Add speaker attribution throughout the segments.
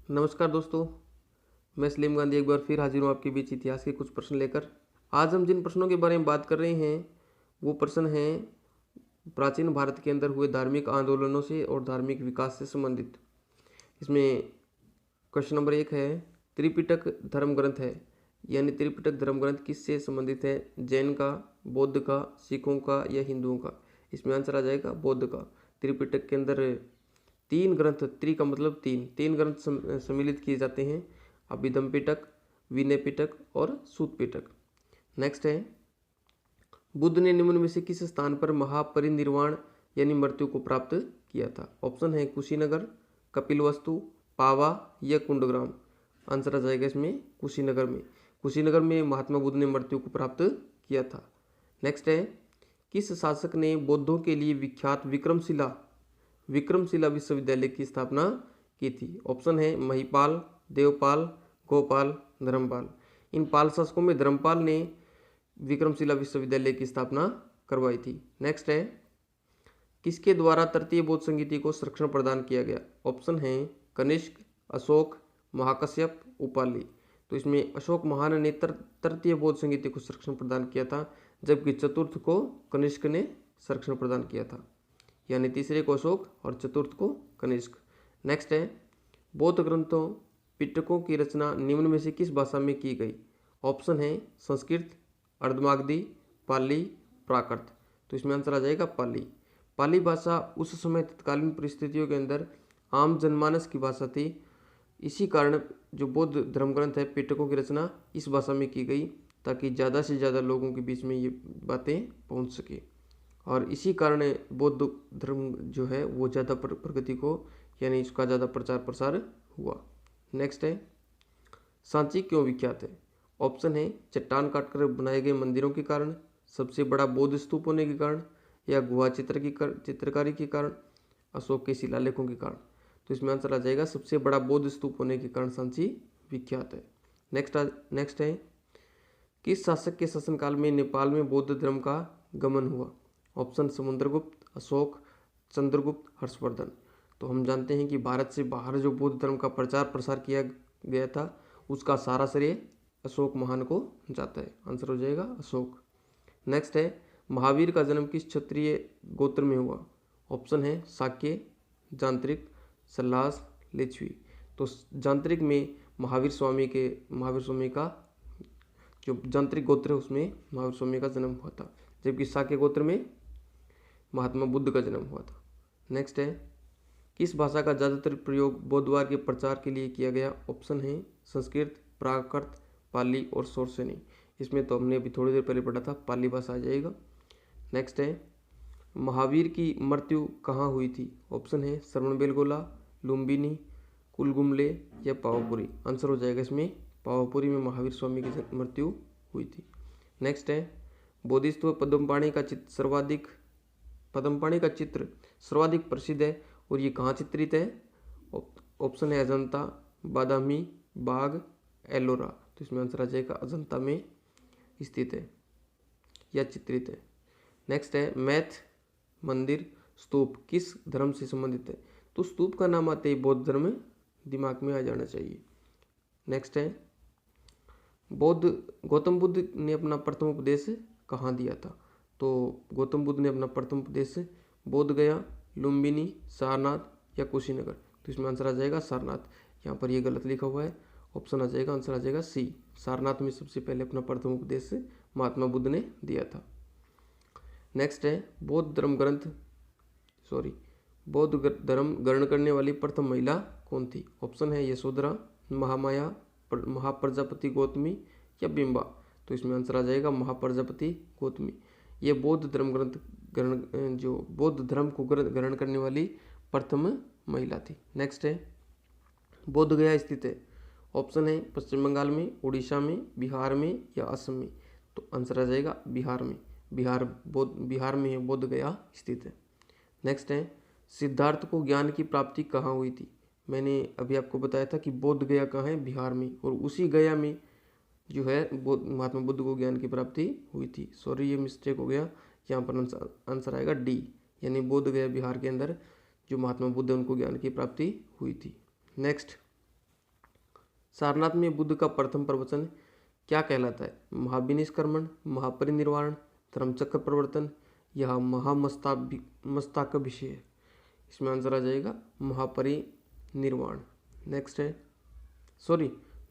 Speaker 1: नमस्कार दोस्तों, मैं सलीम गांधी एक बार फिर हाजिर हूँ आपके बीच इतिहास के कुछ प्रश्न लेकर। आज हम जिन प्रश्नों के बारे में बात कर रहे हैं वो प्रश्न हैं प्राचीन भारत के अंदर हुए धार्मिक आंदोलनों से और धार्मिक विकास से संबंधित। इसमें क्वेश्चन नंबर 1 है, त्रिपिटक धर्म ग्रंथ है, यानी त्रिपिटक धर्म ग्रंथ किससे संबंधित है? जैन का, बौद्ध का, सिखों का या हिंदुओं का? इसमें आंसर आ जाएगा बौद्ध का। त्रिपिटक के अंदर तीन ग्रंथ, त्रि का मतलब तीन ग्रंथ सम्मिलित किए जाते हैं, अभिधम पिटक, विनय पिटक और सूत पिटक। नेक्स्ट है, बुद्ध ने निम्न में से किस स्थान पर महापरिनिर्वाण यानी मृत्यु को प्राप्त किया था? ऑप्शन है कुशीनगर, कपिलवस्तु, पावा या कुंडग्राम। आंसर आ जाएगा इसमें कुशीनगर में। कुशीनगर में महात्मा बुद्ध ने मृत्यु को प्राप्त किया था। नेक्स्ट है, किस शासक ने बौद्धों के लिए विख्यात विक्रमशिला विश्वविद्यालय की स्थापना की थी? ऑप्शन है महिपाल, देवपाल, गोपाल, धर्मपाल। इन पाल शासकों में धर्मपाल ने विक्रमशिला विश्वविद्यालय की स्थापना करवाई थी। नेक्स्ट है, किसके द्वारा तृतीय बौद्ध संगीति को संरक्षण प्रदान किया गया? ऑप्शन है कनिष्क, अशोक, महाकश्यप, उपाली। तो इसमें अशोक महान ने तृतीय बौद्ध संगीति को संरक्षण प्रदान किया था, जबकि चतुर्थ को कनिष्क ने संरक्षण प्रदान किया था, यानी तीसरे को अशोक और चतुर्थ को कनिष्क। नेक्स्ट है, बौद्ध ग्रंथों पिटकों की रचना निम्न में से किस भाषा में की गई? ऑप्शन है संस्कृत, अर्धमागधी, पाली, प्राकृत। तो इसमें आंसर आ जाएगा पाली। पाली भाषा उस समय तत्कालीन परिस्थितियों के अंदर आम जनमानस की भाषा थी। इसी कारण जो बौद्ध धर्मग्रंथ है पिटकों की रचना इस भाषा में की गई, ताकि ज़्यादा से ज़्यादा लोगों के बीच में ये बातें पहुंच सके। और इसी कारण बौद्ध धर्म जो है वो ज़्यादा प्रगति को, यानी इसका ज़्यादा प्रचार प्रसार हुआ। नेक्स्ट है, सांची क्यों विख्यात है? ऑप्शन है चट्टान काटकर बनाए गए मंदिरों के कारण, सबसे बड़ा बौद्ध स्तूप होने के कारण, या गुहा चित्रकारी के कारण, अशोक के शिलालेखों के कारण। तो इसमें आंसर आ जाएगा सबसे बड़ा बौद्ध स्तूप होने के कारण सांची विख्यात है। नेक्स्ट है, किस शासक के शासनकाल में नेपाल में बौद्ध धर्म का गमन हुआ? ऑप्शन समुद्रगुप्त, अशोक, चंद्रगुप्त, हर्षवर्धन। तो हम जानते हैं कि भारत से बाहर जो बौद्ध धर्म का प्रचार प्रसार किया गया था उसका सारा श्रेय अशोक महान को जाता है। आंसर हो जाएगा अशोक। नेक्स्ट है, महावीर का जन्म किस क्षत्रिय गोत्र में हुआ? ऑप्शन है शाक्य, जांत्रिक, सल्लास, लिच्छवी। तो जांत्रिक में महावीर स्वामी का जो जांत्रिक गोत्र है उसमें महावीर स्वामी का जन्म हुआ था, जबकि शाक्य गोत्र में महात्मा बुद्ध का जन्म हुआ था। नेक्स्ट है, किस भाषा का ज़्यादातर प्रयोग बौद्धवाद के प्रचार के लिए किया गया? ऑप्शन है संस्कृत, प्राकृत, पाली और शौरसेनी। इसमें तो हमने अभी थोड़ी देर पहले पढ़ा था, पाली भाषा आ जाएगा। नेक्स्ट है, महावीर की मृत्यु कहाँ हुई थी? ऑप्शन है श्रवणबेलगोला, लुम्बिनी, कुलगुमले या पावापुरी। आंसर हो जाएगा इसमें पावापुरी में महावीर स्वामी की मृत्यु हुई थी। नेक्स्ट है, बोधिसत्व पद्मपाणि का चित्र सर्वाधिक प्रसिद्ध है और ये कहाँ चित्रित है? ऑप्शन है अजंता, बादामी, बाग, एलोरा। तो इसमें आंसर आ जाएगा अजंता में स्थित है या चित्रित है। नेक्स्ट है, मैथ मंदिर स्तूप किस धर्म से संबंधित है? तो स्तूप का नाम आते ही बौद्ध धर्म दिमाग में आ जाना चाहिए। नेक्स्ट है, गौतम बुद्ध ने अपना प्रथम उपदेश कहाँ दिया था? तो गौतम बुद्ध ने अपना प्रथम उपदेश बोध गया, लुम्बिनी, सारनाथ या कुशीनगर। तो इसमें आंसर आ जाएगा सारनाथ। यहाँ पर ये गलत लिखा हुआ है, ऑप्शन आ जाएगा, आंसर आ जाएगा सी। सारनाथ में सबसे पहले अपना प्रथम उपदेश महात्मा बुद्ध ने दिया था। नेक्स्ट है, बौद्ध धर्म ग्रहण करने वाली प्रथम महिला कौन थी? ऑप्शन है यशोधरा, महामाया, महाप्रजापति गौतमी या बिंबा। तो इसमें आंसर आ जाएगा महाप्रजापति गौतमी। ये बौद्ध धर्म को ग्रहण करने वाली प्रथम महिला थी। नेक्स्ट है, बोध गया स्थित है? ऑप्शन है पश्चिम बंगाल में, उड़ीसा में, बिहार में या असम में। तो आंसर आ जाएगा बिहार में। बिहार में बोध गया स्थित है। नेक्स्ट है, सिद्धार्थ को ज्ञान की प्राप्ति कहाँ हुई थी? मैंने अभी आपको बताया था कि बोध गया कहाँ है, बिहार में, और उसी गया में जो है महात्मा बुद्ध को ज्ञान की प्राप्ति हुई थी। सॉरी ये मिस्टेक हो गया, यहाँ पर आंसर आएगा डी, यानी बोध गया बिहार के अंदर जो महात्मा बुद्ध उनको ज्ञान की प्राप्ति हुई थी। नेक्स्ट, सारनाथ में बुद्ध का प्रथम प्रवचन क्या कहलाता है? महाविनिष्क्रमण, महापरिनिर्वाण, धर्मचक्र प्रवर्तन या महामस्ताकाभिषेक। इसमें आंसर आ जाएगा महापरिनिर्वाण। नेक्स्ट है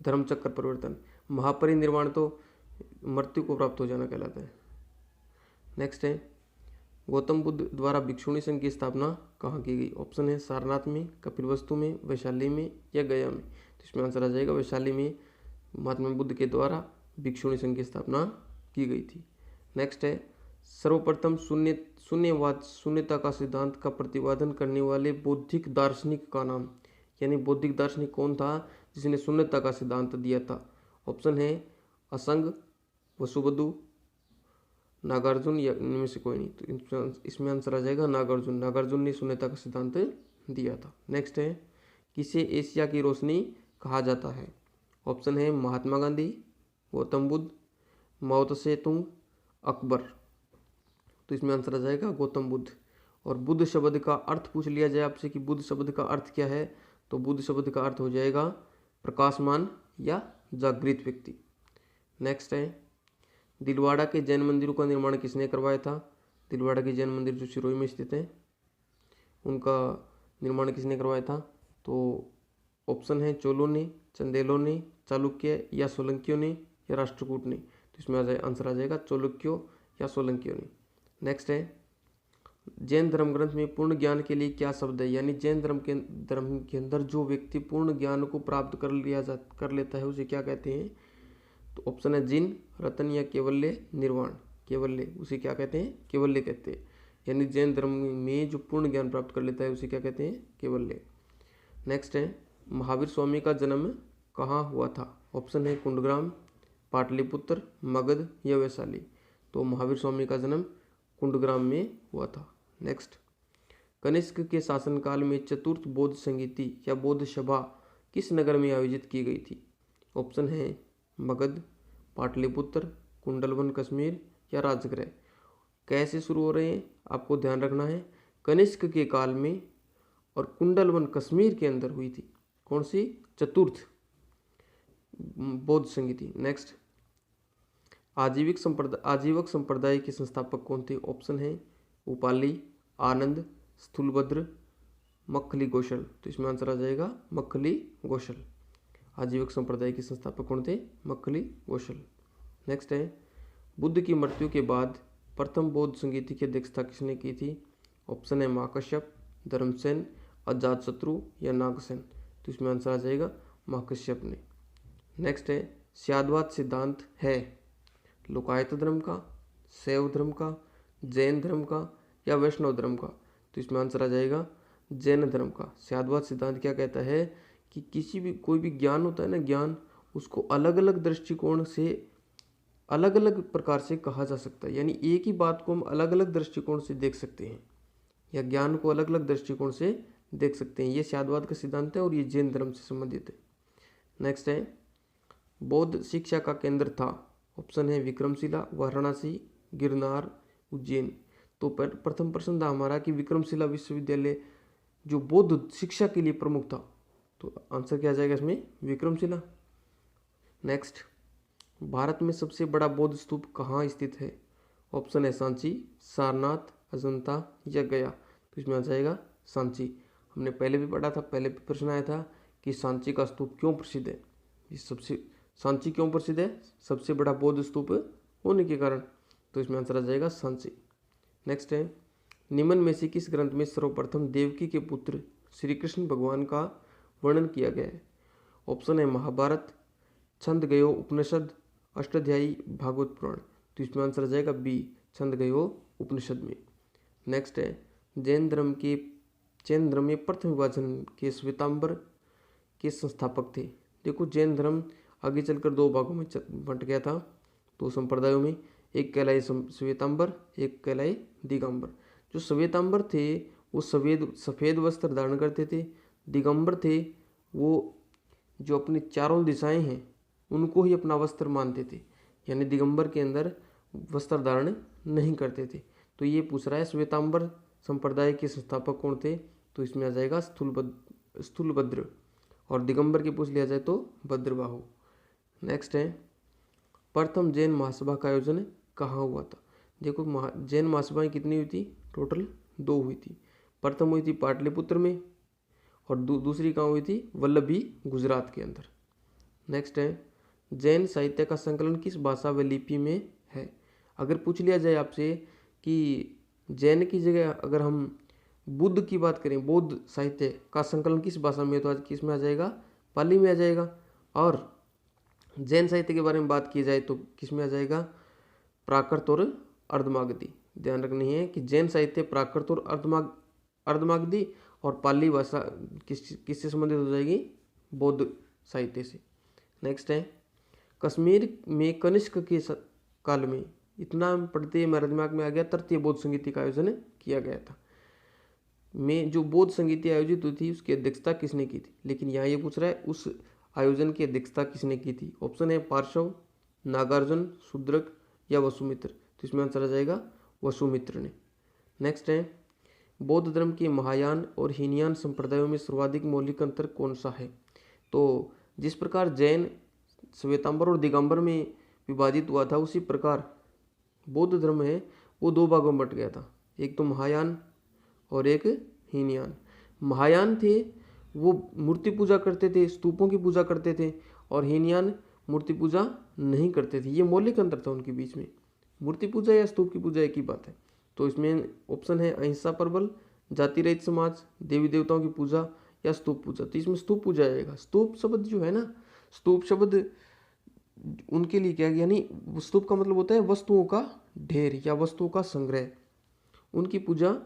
Speaker 1: धर्मचक्र प्रवर्तन। महापरिनिर्वाण तो मृत्यु को प्राप्त हो जाना कहलाता है। नेक्स्ट है गौतम बुद्ध द्वारा भिक्षुणी संघ की स्थापना कहाँ की गई? ऑप्शन है सारनाथ में, कपिलवस्तु में, वैशाली में या गया में। तो इसमें आंसर आ जाएगा वैशाली में महात्मा बुद्ध के द्वारा भिक्षुणी संघ की स्थापना की गई थी। नेक्स्ट है सर्वप्रथम शून्यवाद शून्यता का सिद्धांत का प्रतिपादन करने वाले बौद्धिक दार्शनिक का नाम, यानी बौद्धिक दार्शनिक कौन था जिसने शून्यता का सिद्धांत दिया था? ऑप्शन है असंग, वसुबुद्धू, नागार्जुन या इनमें से कोई नहीं। तो इसमें आंसर आ जाएगा नागार्जुन। नागार्जुन ने शून्यता का सिद्धांत दिया था। नेक्स्ट है किसे एशिया की रोशनी कहा जाता है? ऑप्शन है महात्मा गांधी, गौतम बुद्ध, माओ त्से तुंग, अकबर। तो इसमें आंसर आ जाएगा गौतम बुद्ध। और बुद्ध शब्द का अर्थ पूछ लिया जाए आपसे कि बुद्ध शब्द का अर्थ क्या है, तो बुद्ध शब्द का अर्थ हो जाएगा प्रकाशमान या जागृत व्यक्ति। नेक्स्ट है दिलवाड़ा के जैन मंदिरों का निर्माण किसने करवाया था? दिलवाड़ा के जैन मंदिर जो सिरोही में स्थित है उनका निर्माण किसने करवाया था? तो ऑप्शन है चोलों ने, चंदेलों ने, चालुक्य या सोलंकियों ने या राष्ट्रकूट ने। तो इसमें आंसर आ जाएगा चालुक्यों या सोलंकियों ने। नेक्स्ट है जैन धर्म ग्रंथ में पूर्ण ज्ञान के लिए क्या शब्द है? यानी जैन धर्म के अंदर जो व्यक्ति पूर्ण ज्ञान को प्राप्त कर लेता है उसे क्या कहते हैं? तो ऑप्शन है जिन, रतन या केवल्य निर्वाण। केवल्य उसे क्या कहते हैं? केवल्य कहते हैं। यानी जैन धर्म में जो पूर्ण ज्ञान प्राप्त कर लेता है उसे क्या कहते हैं? केवल्य। नेक्स्ट है महावीर स्वामी का जन्म कहाँ हुआ था? ऑप्शन है कुंडग्राम, पाटलिपुत्र, मगध या वैशाली। तो महावीर स्वामी का जन्म कुंडग्राम में हुआ था। नेक्स्ट कनिष्क के शासनकाल में चतुर्थ बौद्ध संगीति या बौद्ध सभा किस नगर में आयोजित की गई थी? ऑप्शन है मगध, पाटलिपुत्र, कुंडलवन कश्मीर या राजगृह। कैसे शुरू हो रहे हैं आपको ध्यान रखना है। कनिष्क के काल में और कुंडलवन कश्मीर के अंदर हुई थी। कौन सी? चतुर्थ बौद्ध संगीति। नेक्स्ट आजीवक संप्रदाय के संस्थापक कौन थे? ऑप्शन है उपाली, आनंद, स्थूलभद्र, मक्खली गोशल। तो इसमें आंसर आ जाएगा मक्खली गोशल। आजीवक संप्रदाय के संस्थापक कौन थे? मक्खली गोशल। नेक्स्ट है बुद्ध की मृत्यु के बाद प्रथम बौद्ध संगीति की अध्यक्षता किसने की थी? ऑप्शन है महाकश्यप, धर्मसेन, अजातशत्रु या नागसेन। तो इसमें आंसर आ जाएगा महाकश्यप ने। नेक्स्ट है स्याद्वाद सिद्धांत है लोकायत धर्म का, शैव धर्म का, जैन धर्म का या वैष्णव धर्म का। तो इसमें आंसर आ जाएगा जैन धर्म का। स्याद्वाद सिद्धांत क्या कहता है कि कोई भी ज्ञान होता है ना, ज्ञान उसको अलग अलग दृष्टिकोण से अलग अलग प्रकार से कहा जा सकता है। यानी एक ही बात को हम अलग अलग दृष्टिकोण से देख सकते हैं या ज्ञान को अलग अलग दृष्टिकोण से देख सकते हैं। ये स्याद्वाद का सिद्धांत है और ये जैन धर्म से संबंधित है। नेक्स्ट है बौद्ध शिक्षा का केंद्र था। ऑप्शन है विक्रमशिला, वाराणसी, गिरनार, उज्जैन। तो प्रथम प्रश्न था हमारा कि विक्रमशिला विश्वविद्यालय जो बौद्ध शिक्षा के लिए प्रमुख था। तो आंसर क्या आ जाएगा इसमें? विक्रमशिला। नेक्स्ट भारत में सबसे बड़ा बौद्ध स्तूप कहाँ स्थित है? ऑप्शन है सांची, सारनाथ, अजंता या गया। तो इसमें आ जाएगा सांची। हमने पहले भी पढ़ा था, पहले भी प्रश्न आया था कि सांची का स्तूप क्यों प्रसिद्ध है। सांची क्यों प्रसिद्ध है? सबसे बड़ा बौद्ध स्तूप होने के कारण। तो इसमें आंसर आ जाएगा सांची। नेक्स्ट है निम्न में से किस ग्रंथ में सर्वप्रथम देवकी के पुत्र श्री कृष्ण भगवान का वर्णन किया गया है? ऑप्शन है महाभारत, छंदगयो उपनिषद, अष्टाध्यायी, भागवत पुराण। तो इसमें आंसर आ जाएगा बी, छंदगयो उपनिषद में। नेक्स्ट है जैन धर्म में प्रथम विभाजन के श्वेतांबर के संस्थापक थे। देखो जैन धर्म आगे चलकर दो भागों में बंट गया था, दो संप्रदायों में। एक कहलाए श्वेतांबर, एक कहलाए दिगंबर। जो श्वेतांबर थे वो सफ़ेद वस्त्र धारण करते थे। दिगंबर थे वो जो अपनी चारों दिशाएं हैं उनको ही अपना वस्त्र मानते थे, यानी दिगंबर के अंदर वस्त्र धारण नहीं करते थे। तो ये पूछ रहा है श्वेतांबर संप्रदाय के संस्थापक कौन थे? तो इसमें आ जाएगा स्थूलभद्र। और दिगंबर की पूछ लिया जाए तो भद्रबाहु। नेक्स्ट है, प्रथम जैन महासभा का आयोजन कहाँ हुआ था। देखो जैन महासभाएं कितनी हुई थी, टोटल 2 हुई थी। प्रथम हुई थी पाटलिपुत्र में और दूसरी कहाँ हुई थी, वल्लभी, गुजरात के अंदर। नेक्स्ट है, जैन साहित्य का संकलन किस भाषा व लिपि में है। अगर पूछ लिया जाए आपसे कि जैन की जगह अगर हम बुद्ध की बात करें, बौद्ध साहित्य का संकलन किस भाषा में, तो आज किस में आ जाएगा, पाली में आ जाएगा। और जैन साहित्य के बारे में बात की जाए तो किस में आ जाएगा, प्राकृत और अर्धमागधी। ध्यान रखनी है कि जैन साहित्य प्राकृत और अर्धमागधी और पाली भाषा किससे संबंधित हो जाएगी, बौद्ध साहित्य से। नेक्स्ट है, कश्मीर में कनिष्क के काल में, इतना पढ़ते मेरे दिमाग में आ गया, तृतीय बौद्ध संगीति का आयोजन किया गया था। में जो बौद्ध संगीति आयोजित हुई थी उसकी अध्यक्षता किसने की थी। लेकिन यहाँ ये पूछ रहा है उस आयोजन की अध्यक्षता किसने की थी। ऑप्शन है पार्श्व, नागार्जुन, शूद्रक या वसुमित्र। तो इसमें आंसर आ जाएगा वसुमित्र ने। नेक्स्ट है, बौद्ध धर्म के महायान और हीनयान संप्रदायों में सर्वाधिक मौलिक अंतर कौन सा है। तो जिस प्रकार जैन श्वेतांबर और दिगंबर में विभाजित हुआ था, उसी प्रकार बौद्ध धर्म है वो 2 भागों में बट गया था, एक तो महायान और एक हीनयान। महायान थे वो मूर्ति पूजा करते थे, स्तूपों की पूजा करते थे, और हीनयान मूर्ति पूजा नहीं करते थे। ये मौलिक अंतर था उनके बीच में। मूर्ति पूजा या स्तूप की पूजा एक ही बात है। तो इसमें ऑप्शन है अहिंसा प्रबल, जाति रहित समाज, देवी देवताओं की पूजा या स्तूप पूजा। तो इसमें स्तूप पूजा आएगा। स्तूप शब्द जो है ना, स्तूप शब्द उनके लिए क्या, यानी स्तूप का मतलब होता है वस्तुओं का ढेर या वस्तुओं का संग्रह, उनकी पूजा।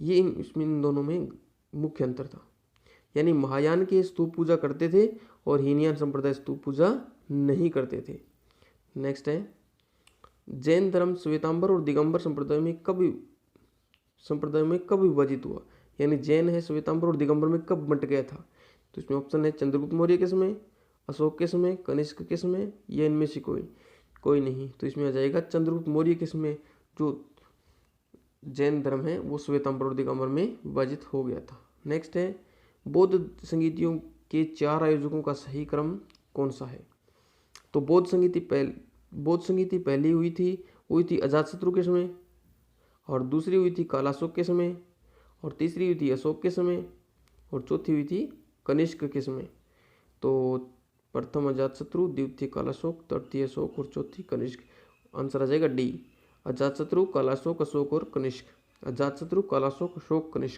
Speaker 1: ये इसमें इन दोनों में मुख्य अंतर था। यानी महायान के स्तूप पूजा करते थे और हीनयान संप्रदाय स्तूप पूजा नहीं करते थे। नेक्स्ट है, जैन धर्म श्वेतांबर और दिगंबर संप्रदाय में कब विभाजित हुआ। यानी जैन है श्वेतांबर और दिगंबर में कब बंट गया था। तो इसमें ऑप्शन है चंद्रगुप्त मौर्य के समय, अशोक के समय, कनिष्क के समय, या इनमें से कोई नहीं। तो इसमें आ जाएगा चंद्रगुप्त मौर्य के समय जो जैन धर्म है वो श्वेतांबर और दिगंबर में विभाजित हो गया था। नेक्स्ट है, बौद्ध संगीतियों के 4 आयोजकों का सही क्रम कौन सा है। तो बौद्ध संगीति पहली हुई थी अजातशत्रु के समय, और दूसरी हुई थी कालाशोक के समय, और तीसरी हुई थी अशोक के समय, और चौथी हुई थी कनिष्क के समय। तो प्रथम अजातशत्रु, द्वितीय कालाशोक, तृतीय अशोक और चौथी कनिष्क। आंसर आ जाएगा डी, अजातशत्रु, कालाशोक, अशोक और कनिष्क। अजातशत्रु, कालाशोक, अशोक, कनिष्क।